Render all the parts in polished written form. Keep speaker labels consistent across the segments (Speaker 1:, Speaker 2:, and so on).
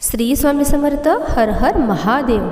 Speaker 1: श्री स्वामी समर्थ. हर हर महादेव.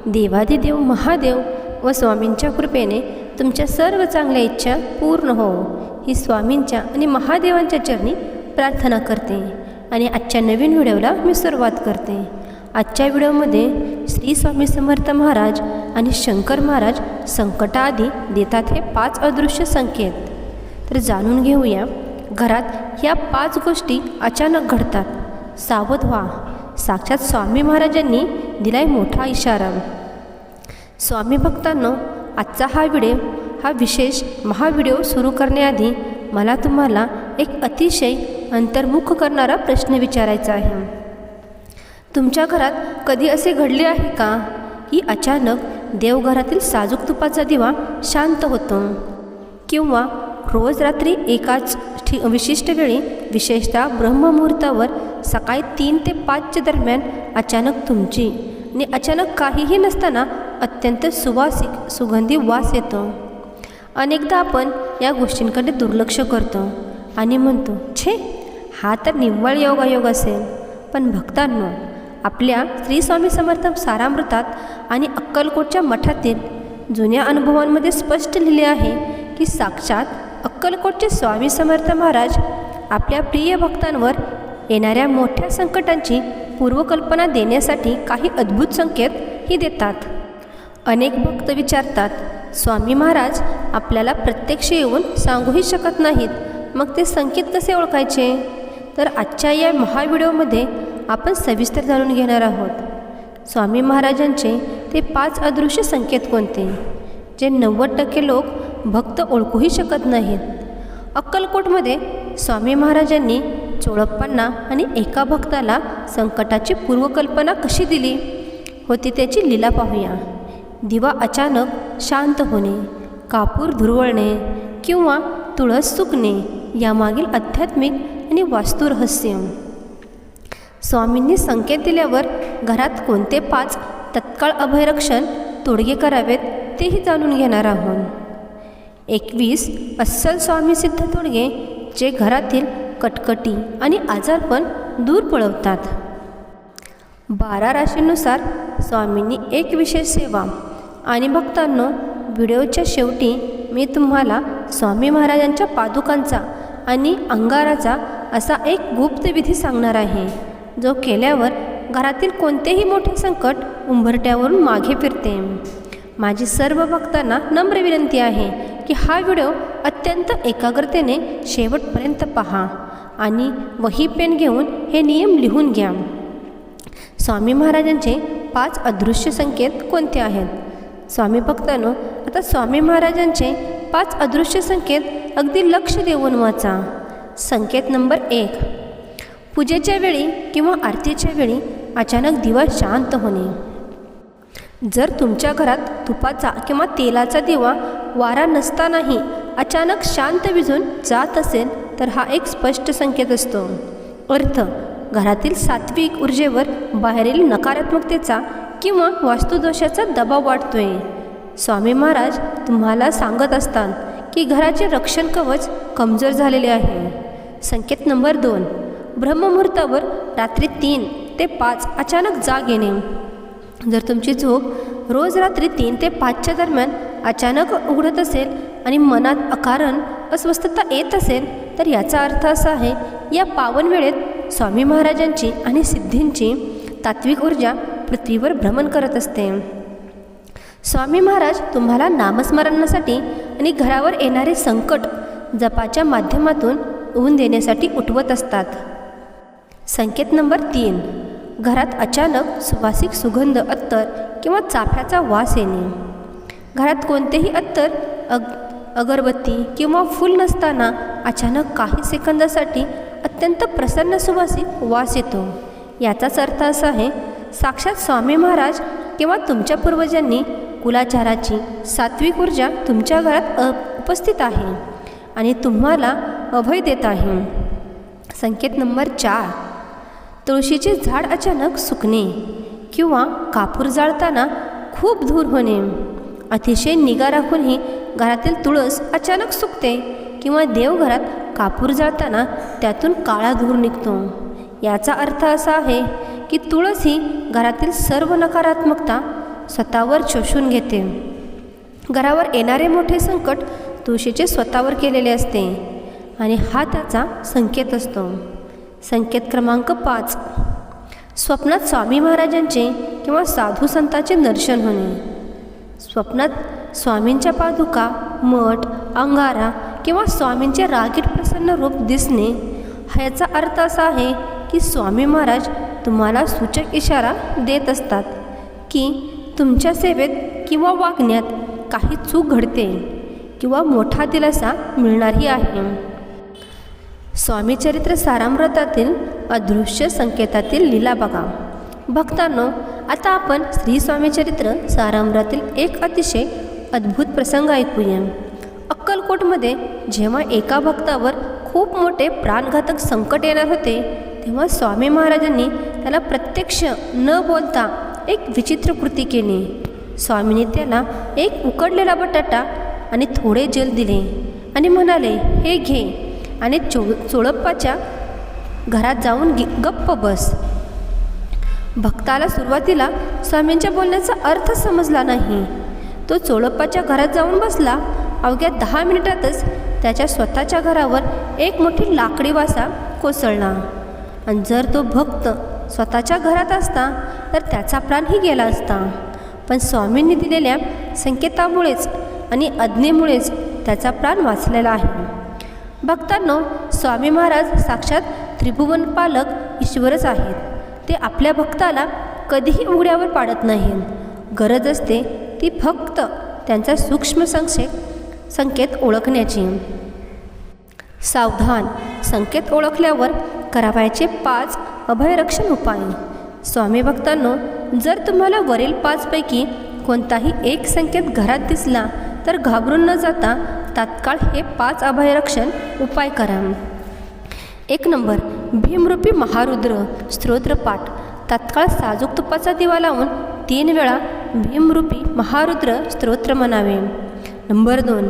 Speaker 1: देवादिदेव महादेव व स्वामींच्या कृपेने तुमच्या सर्व चांगल्या इच्छा पूर्ण हो ही स्वामींच्या आणि महादेवांच्या चरणी प्रार्थना करते आणि आजच्या नवीन व्हिडिओला मी सुरुवात करते. आजच्या व्हिडिओमध्ये श्री स्वामी समर्थ महाराज आणि शंकर महाराज संकटाआधी देतात हे 5 अदृश्य संकेत. तर जाणून घेऊया. घरात या 5 गोष्टी अचानक घडतात, सावध व्हा. साक्षात स्वामी महाराजांनी दिलाय मोठा इशारा. स्वामी भक्तांनो, आजचा हा विशेष महाव्हिडिओ सुरू करण्याआधी मला तुम्हाला एक अतिशय अंतर्मुख करणारा प्रश्न विचारायचा आहे. तुमच्या घरात कधी असे घडले आहे का की अचानक देवघरातील साजूक तुपाचा दिवा शांत होतो, किंवा रोज रात्री एकाच विशिष्ट वेळी, विशेषतः ब्रह्ममुहूर्तावर सकाळी 3 ते 5च्या दरम्यान अचानक तुमची आणि अचानक काहीही नसताना अत्यंत सुवासिक सुगंधी वास येतो. अनेकदा आपण या गोष्टींकडे दुर्लक्ष करतो आणि म्हणतो, छे, हा तर निव्वळ योगायोग असेल. पण भक्तांनो, आपल्या श्री स्वामी समर्थ सारामृतात आणि अक्कलकोटच्या मठातील जुन्या अनुभवांमध्ये स्पष्ट लिहिले आहे की साक्षात अक्कलकोटचे स्वामी समर्थ महाराज आपल्या प्रिय भक्तांवर येणाऱ्या मोठ्या संकटांची पूर्वकल्पना देण्यासाठी काही अद्भुत संकेत ही देतात. अनेक भक्त विचारतात, स्वामी महाराज आपल्याला प्रत्यक्ष येऊन सांगूही शकत नाहीत, मग ते संकेत कसे ओळखायचे? तर आजच्या या महाव्हिडिओमध्ये आपण सविस्तर जाणून घेणार आहोत. स्वामी महाराजांचे ते 5 अदृश्य संकेत कोणते, जे 90% लोक भक्त ओळखूही शकत नाहीत. अक्कलकोटमध्ये स्वामी महाराजांनी चोळप्पांना आणि एका भक्ताला संकटाची पूर्वकल्पना कशी दिली होती त्याची लीला पाहूया. दिवा अचानक शांत होणे, कापूर धुरवळणे किंवा तुळस सुकणे यामागील आध्यात्मिक आणि वास्तुरहस्य. स्वामींनी संकेत दिल्यावर घरात कोणते 5 तत्काळ अभयरक्षण तोडगे करावेत तेही जाणून घेणार आहोत. 21 अस्सल स्वामीसिद्ध तोडगे जे घरातील कटकटी आणि आजारपण दूर पळवतात. 12 राशींनुसार स्वामींनी एक विशेष सेवा. आणि भक्तांनो, व्हिडिओच्या शेवटी मी तुम्हाला स्वामी महाराजांच्या पादुकांचा आणि अंगाराचा असा एक गुप्त विधी सांगणार आहे, जो केल्यावर घरातील कोणतेही मोठे संकट उंबरट्यावरून मागे फिरते. माझी सर्व भक्तांना नम्र विनंती आहे की हा व्हिडिओ अत्यंत एकाग्रतेने शेवटपर्यंत पहा आणि वही पेन घेऊन हे नियम लिहून घ्या. स्वामी महाराजांचे 5 अदृश्य संकेत कोणते आहेत? स्वामी भक्तांनो, आता स्वामी महाराजांचे 5 अदृश्य संकेत अगदी लक्ष देऊन वाचा. संकेत नंबर 1, पूजेच्या वेळी किंवा आरतीच्या वेळी अचानक दिवा शांत होणे. जर तुमच्या घरात तुपाचा किंवा तेलाचा दिवा वारा नसतानाही अचानक शांत विझून जात असेल तर हा एक स्पष्ट संकेत असतो. अर्थ, घरातील सात्विक ऊर्जेवर बाहेरील नकारात्मकतेचा किंवा वास्तुदोषाचा दबाव वाढतोय. स्वामी महाराज तुम्हाला सांगत असतात की घराचे रक्षण कवच कमजोर झालेले आहे. संकेत नंबर 2, ब्रह्ममुहूर्तावर रात्री 3 ते 5 अचानक जाग येणे. जर तुमची झोप रोज रात्री 3 ते 5च्या दरम्यान अचानक उघडत असेल आणि मनात अकारण अस्वस्थता येत असेल तर याचा अर्थ असा आहे, या पावन वेळेत स्वामी महाराजांची आणि सिद्धींची तात्विक ऊर्जा पृथ्वीवर भ्रमण करत असते. स्वामी महाराज तुम्हाला नामस्मरणासाठी आणि घरावर येणारे संकट जपाच्या माध्यमातून ऊन देण्यासाठी उठवत असतात. संकेत नंबर 3, घरात अचानक सुवासिक सुगंध, अत्तर किंवा चाफ्याचा वास येणे. घरात कोणतेही अत्तर, अगरबत्ती किंवा फूल नसताना अचानक काही सेकंदासाठी अत्यंत प्रसन्न सुवासिक वास येतो. याचाच अर्थ असा आहे, साक्षात स्वामी महाराज किंवा तुमच्या पूर्वजांनी कुलाचाराची सात्विक ऊर्जा तुमच्या घरात उपस्थित आहे आणि तुम्हाला अभय देत आहे. संकेत नंबर 4, तुळशीचे झाड अचानक सुकणे किंवा कापूर जाळताना खूप धूर होणे. अतिशय निगा राखूनही घरातील तुळस अचानक सुकते किंवा देवघरात कापूर जाळताना त्यातून काळा धूर निघतो. याचा अर्थ असा आहे की तुळस ही घरातील सर्व नकारात्मकता स्वतःवर शोषून घेते. घरावर येणारे मोठे संकट तुळशीचे स्वतःवर केलेले असते आणि हा त्याचा संकेत असतो. संकेत क्रमांक 5. स्वप्नात स्वामी महाराजांचे किंवा साधू संतांचे दर्शन होणे. स्वप्नात स्वामींच्या पादुका, मठ, अंगारा किंवा स्वामींचे रागीट प्रसन्न रूप दिसणे ह्याचा अर्थ असा आहे की स्वामी महाराज तुम्हाला सूचक इशारा देत असतात की तुमच्या सेवेत किंवा वागण्यात काही चूक घडते किंवा मोठा दिलासा मिळणारही आहे. स्वामी चरित्र सारामृतातील अदृश्य संकेतातील लीला बघा. भक्तांनो, आता आपण श्री स्वामी चरित्र सारामृतातील एक अतिशय अद्भुत प्रसंग ऐकूया. अक्कलकोटमध्ये जेव्हा एका भक्तावर खूप मोठे प्राणघातक संकट येणार होते तेव्हा स्वामी महाराजांनी त्याला प्रत्यक्ष न बोलता एक विचित्र कृती केली. स्वामींनी त्याला एक उकडलेला बटाटा आणि थोडे जल दिले आणि म्हणाले, हे घे आणि चोळप्पाच्या घरात जाऊन गप्प बस. भक्ताला सुरुवातीला स्वामींच्या बोलण्याचा अर्थ समजला नाही. तो चोळप्पाच्या घरात जाऊन बसला. अवघ्या 10 मिनिटातच त्याच्या स्वतःच्या घरावर एक मोठी लाकडी वासा कोसळला आणि जर तो भक्त स्वतःच्या घरात असता तर त्याचा प्राणही गेला असता. पण स्वामींनी दिलेल्या संकेतामुळेच आणि आज्ञेमुळेच त्याचा प्राण वाचलेला आहे. भक्तांनो, स्वामी महाराज साक्षात त्रिभुवन पालक ईश्वरच आहेत. ते आपल्या भक्ताला कधीही उघड्यावर पाडत नाहीत. गरज असते ती फक्त त्यांचा सूक्ष्म संकेत ओळखण्याची. सावधान. संकेत ओळखल्यावर करावयाचे 5 अभयरक्षण उपाय. स्वामी भक्तांनो, जर तुम्हाला वरील 5 पैकी कोणताही एक संकेत घरात दिसला तर घाबरून न जाता तात्काळ हे 5 अभयरक्षण उपाय करा. 1 नंबर. भीमरूपी महारुद्र स्तोत्रपाठ. तात्काळ साजूक तुपाचा दिवा लावून 3 वेळा भीमरूपी महारुद्र स्तोत्र म्हणावे. नंबर 2.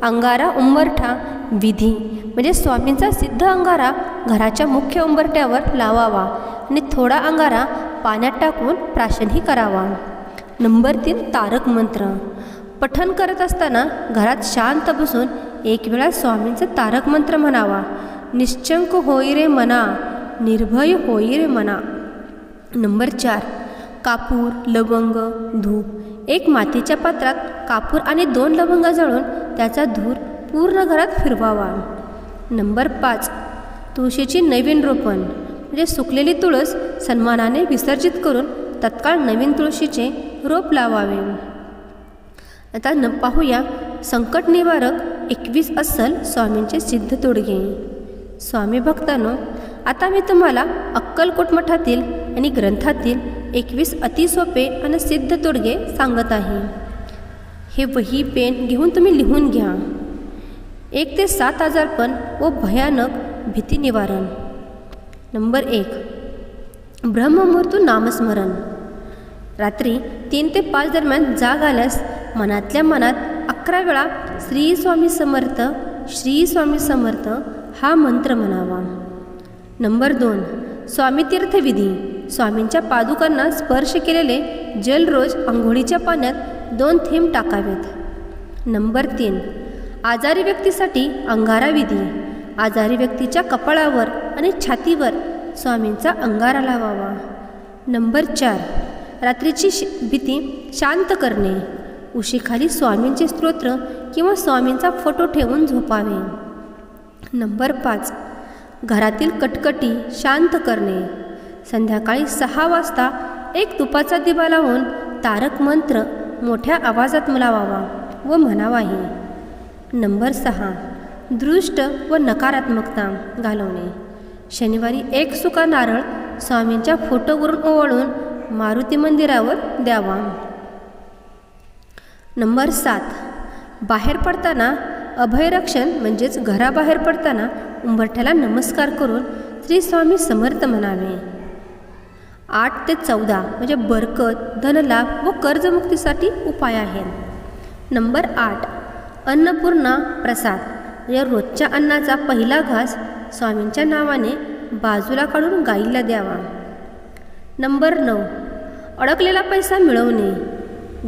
Speaker 1: अंगारा उंबरठा विधी, म्हणजे स्वामींचा सिद्ध अंगारा घराच्या मुख्य उंबरट्यावर लावावा आणि थोडा अंगारा पाण्यात टाकून प्राशनही करावा. नंबर 3. तारक मंत्र. पठण करत असताना घरात शांत बसून 1 वेळा स्वामींचा तारक मंत्र म्हणावा. निश्चंक होई रे मना, निर्भय होई रे मना. नंबर 4. कापूर, लवंग, धूप. 1 मातीच्या पात्रात कापूर आणि 2 लवंग जळून त्याचा धूर पूर्ण घरात फिरवावा. नंबर 5. तुळशीची नवीन रोपण, म्हणजे सुकलेली तुळस सन्मानाने विसर्जित करून तत्काळ नवीन तुळशीचे रोप लावावे. आता पाहूया संकट निवारक 21 अस्सल स्वामींचे सिद्ध तोडगे. स्वामी भक्तांनो, आता मी तुम्हाला अक्कलकोट मठातील आणि ग्रंथातील 21 अतिसोपे आणि सिद्ध तोडगे सांगत आहे. हे वही पेन घेऊन तुम्ही लिहून घ्या. 1 ते 7 आजारपण व भयानक भीती निवारण. नंबर 1. ब्रह्ममुहूर्त नामस्मरण. रात्री 3 ते 5 दरम्यान जाग आल्यास मनातल्या मनात 11 वेळा श्री स्वामी समर्थ, श्री स्वामी समर्थ हा मंत्र म्हणावा. नंबर 2. स्वामी तीर्थविधी. स्वामींच्या पादुकांना स्पर्श केलेले जल रोज आंघोळीच्या पाण्यात 2 थेंब टाकावेत. नंबर 3. आजारी व्यक्तीसाठी अंगारा विधी. आजारी व्यक्तीच्या कपाळावर आणि छातीवर स्वामींचा अंगारा लावावा. नंबर 4. रात्रीची भीती शांत करणे. उशीखाली स्वामींचे स्तोत्र किंवा स्वामींचा फोटो ठेवून झोपावे. नंबर 5. घरातील कटकटी शांत करणे. संध्याकाळी 6 वाजता 1 तुपाचा दिवा लावून तारक मंत्र मोठ्या आवाजात लावावा व म्हणावाही. नंबर 6. दृष्ट व नकारात्मकता घालवणे. शनिवारी 1 सुका नारळ स्वामींच्या फोटोवरून ओवाळून मारुती मंदिरावर द्यावा. नंबर 7. बाहेर पडताना अभयरक्षण, म्हणजेच घराबाहेर पडताना उंबरठ्याला नमस्कार करून श्री स्वामी समर्थ म्हणावे. 8 ते 14 म्हणजे बरकत, धनलाभ व कर्जमुक्तीसाठी उपाय आहेत. नंबर 8. अन्नपूर्णा प्रसाद, म्हणजे रोजच्या अन्नाचा पहिला घास स्वामींच्या नावाने बाजूला काढून गाईला द्यावा. नंबर 9, अडकलेला पैसा मिळवणे.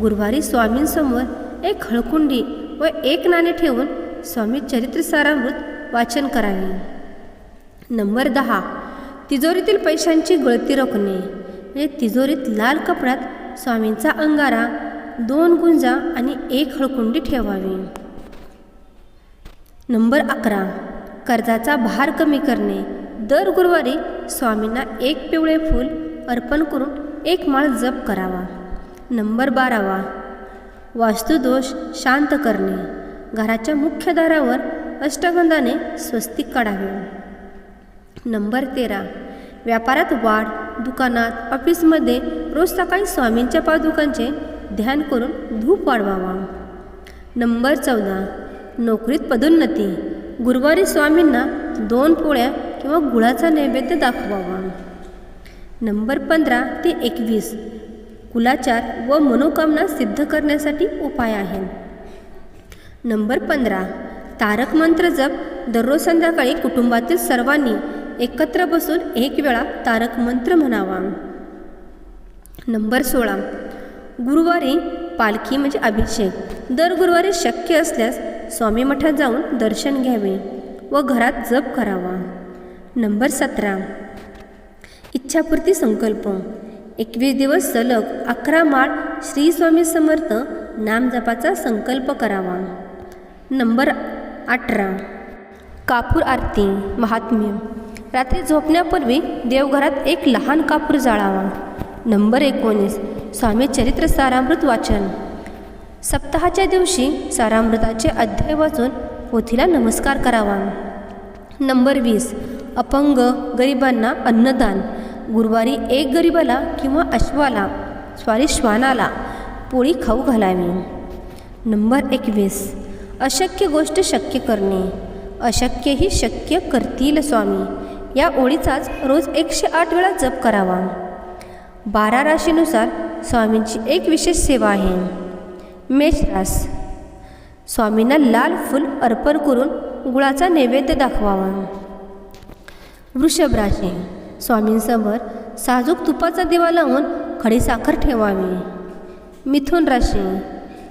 Speaker 1: गुरुवारी स्वामींसमोर एक हळकुंडी व एक नाणे ठेवून स्वामी चरित्रसारामृत वाचन करावे. नंबर 10, तिजोरीतील पैशांची गळती रोखणे. म्हणजे तिजोरीत लाल कपड्यात स्वामींचा अंगारा, 2 गुंजा आणि 1 हळकुंडी ठेवावी. नंबर 11, कर्जाचा भार कमी करणे. दर गुरुवारी स्वामींना 1 पिवळे फूल अर्पण करून 1 माळ जप करावा. नंबर 12, वास्तुदोष शांत करणे. घराच्या मुख्य दारावर अष्टगंधाने स्वस्तिक काढावे. नंबर 13, व्यापारात वाढ. दुकानात, ऑफिसमध्ये रोज सकाळी स्वामींच्या पादुकांचे ध्यान करून धूप वाढवावा. नंबर 14, नोकरीत पदोन्नती. गुरुवारी स्वामींना 2 पोळ्या किंवा गुळाचा नैवेद्य दाखवावा. नंबर 15 ते 21, कुलाचार व मनोकामना सिद्ध करण्यासाठी उपाय आहेत. नंबर 15, तारक मंत्र जप. दररोज संध्याकाळी कुटुंबातील सर्वांनी एकत्र बसून 1 वेळा तारक मंत्र म्हणावा. नंबर 16, गुरुवारी पालखी म्हणजे अभिषेक. दर गुरुवारी शक्य असल्यास स्वामी मठात जाऊन दर्शन घ्यावे व घरात जप करावा. नंबर 17, इच्छापूर्ती संकल्प. 21 दिवस सलग 11 माळ श्री स्वामी समर्थ नामजपाचा संकल्प करावा. नंबर 18, कापूर आरती महात्म्य. रात्री झोपण्यापूर्वी देवघरात 1 लहान कापूर जाळावा. नंबर 19, स्वामी चरित्र सारामृत वाचन. सप्ताहाच्या दिवशी सारामृताचे अध्याय वाचून पोथीला नमस्कार करावा. नंबर 20, अपंग गरिबांना अन्नदान. गुरुवारी 1 गरिबाला किंवा अश्वाला श्वानाला पोळी खाऊ घालावी. नंबर 21, अशक्य गोष्ट शक्य करणे. अशक्यही शक्य करतील स्वामी या ओळीचाच रोज 108 वेळा जप करावा. 12 राशीनुसार स्वामींची एक विशेष सेवा आहे. मेष रास. स्वामींना लाल फूल अर्पण करून गुळाचा नैवेद्य दाखवावा. वृषभ राशी. स्वामींसमोर साजूक तुपाचा दिवा लावून खडीसाखर ठेवावी. मिथुन राशी.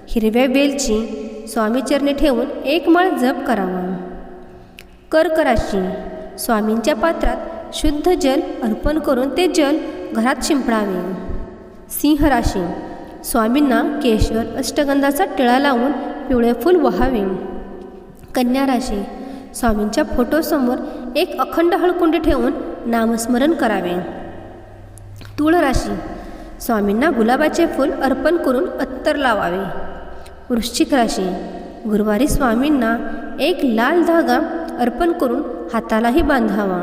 Speaker 1: हिरव्या वेलची स्वामीचरणी ठेवून 1 माळ जप करावा. कर्क राशी. स्वामींच्या पात्रात शुद्ध जल अर्पण करून ते जल घरात शिंपडावे. सिंह राशी. स्वामींना केशर अष्टगंधाचा टिळा लावून पिवळे फूल वहावे. कन्या राशी. स्वामींच्या फोटोसमोर 1 अखंड हळकुंडी ठेवून नामस्मरण करावे. तुळ राशी. स्वामींना गुलाबाचे फूल अर्पण करून अत्तर लावावे. वृश्चिक राशी. गुरुवारी स्वामींना 1 लाल धागा अर्पण करून हातालाही बांधावा.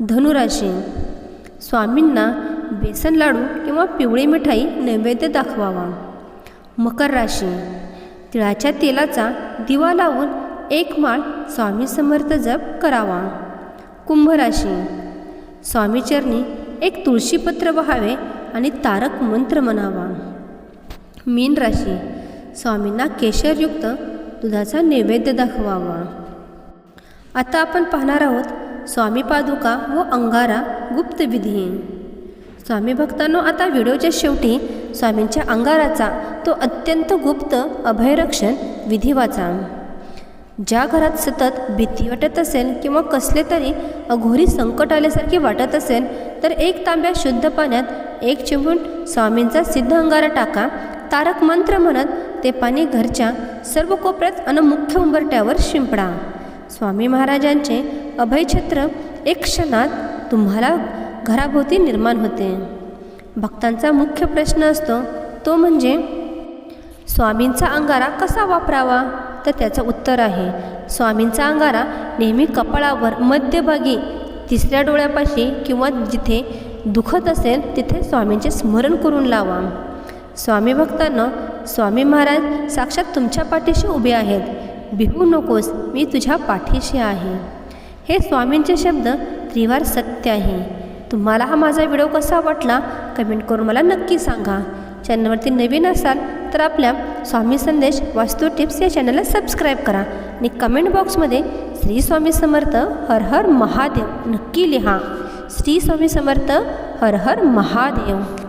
Speaker 1: धनुराशी. स्वामींना बेसन लाडू किंवा पिवळी मिठाई नैवेद्य दाखवावा. मकर राशी. तिळाच्या तेलाचा दिवा लावून 1 माळ स्वामी समर्थ जप करावा. कुंभ राशी. स्वामीचरणी 1 तुळशीपत्र वहावे आणि तारक मंत्र म्हणावा. मीन राशी. स्वामींना केशरयुक्त दुधाचा नैवेद्य दाखवावा. आता आपण पाहणार आहोत स्वामी पादुका व अंगारा गुप्त विधी. स्वामी भक्तांनो, आता व्हिडिओच्या शेवटी स्वामींच्या अंगाराचा तो अत्यंत गुप्त अभयरक्षण विधी वाचा. ज्या घरात सतत भीती वाटत असेल किंवा कसले तरी अघोरी संकट आल्यासारखे वाटत असेल तर 1 तांब्या शुद्ध पाण्यात 1 चिमूट स्वामींचा सिद्ध अंगारा टाका. तारक मंत्र म्हणत ते पाणी घरच्या सर्व कोपऱ्यात अन मुख्य उंबरट्यावर शिंपडा. स्वामी महाराजांचे अभयछत्र 1 क्षणात तुम्हाला घराभोवती निर्माण होते. भक्तांचा मुख्य प्रश्न असतो तो म्हणजे स्वामींचा अंगारा कसा वापरावा. तर त्याचं उत्तर आहे स्वामींचा अंगारा नेहमी कपाळावर मध्यभागी 3ऱ्या डोळ्यापाशी किंवा जिथे दुखत असेल तिथे स्वामींचे स्मरण करून लावा. स्वामी भक्तांनो, स्वामी महाराज साक्षात तुमच्या पाठीशी उभे आहेत. भिवू नकोस, मी तुझ्या पाठीशी आहे. हे स्वामींचे शब्द त्रिवार सत्य आहे. तुम्हाला हा माझा व्हिडिओ कसा वाटला कमेंट करून मला नक्की सांगा. चॅनलवरती नवीन असाल तर आपल्या स्वामी संदेश वास्तू टिप्स या चॅनलला सबस्क्राईब करा आणि कमेंट बॉक्समध्ये श्री स्वामी समर्थ हर हर महादेव नक्की लिहा. श्री स्वामी समर्थ हर हर महादेव.